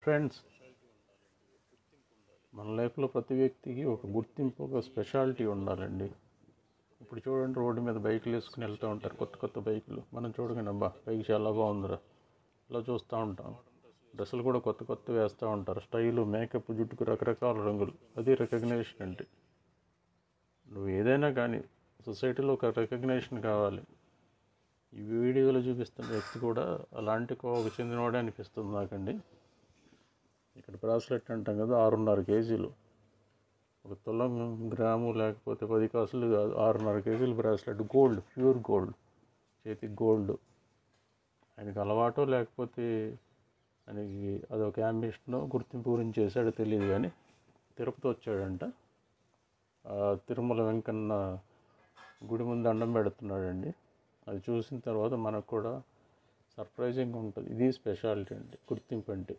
Friends, మన లైఫ్లో ప్రతి వ్యక్తికి ఒక గుర్తింపు, ఒక స్పెషాలిటీ ఉండాలండి. ఇప్పుడు చూడండి, రోడ్డు మీద బైకులు వేసుకుని వెళ్తూ ఉంటారు, కొత్త కొత్త బైకులు. మనం చూడగానే అబ్బా బైక్ చాలా బాగుందిరా ఇలా చూస్తూ ఉంటాం. డ్రెస్సులు కూడా కొత్త కొత్త వేస్తూ ఉంటారు, స్టైలు, మేకప్, జుట్టుకు రకరకాల రంగులు. అది రికగ్నేషన్ అంటే. నువ్వు ఏదైనా కానీ సొసైటీలో ఒక రికగ్నేషన్ కావాలి. ఈ వీడియోలో చూపిస్తున్న వ్యక్తి కూడా అలాంటి కోవకు చెందినవాడే అనిపిస్తుంది నాకండి. ఇక్కడ బ్రాస్లెట్ అంటాం కదా, 6.5 కేజీలు, ఒక తులం గ్రాము లేకపోతే 10 కాసులు కాదు, 6.5 కేజీలు బ్రాస్లెట్, గోల్డ్, ప్యూర్ గోల్డ్, చేతికి గోల్డ్. ఆయనకి అలవాటో లేకపోతే ఆయనకి అదొక యాంబిషనో గుర్తింపు గురించి చేశాడో తెలియదు, కానీ తిరుపతి వచ్చాడంట. తిరుమల వెంకన్న గుడి ముందు దండం పెడుతున్నాడండి. అది చూసిన తర్వాత మనకు కూడా సర్ప్రైజింగ్ ఉంటుంది. ఇది స్పెషాలిటీ అంటే, గుర్తింపు అంటే.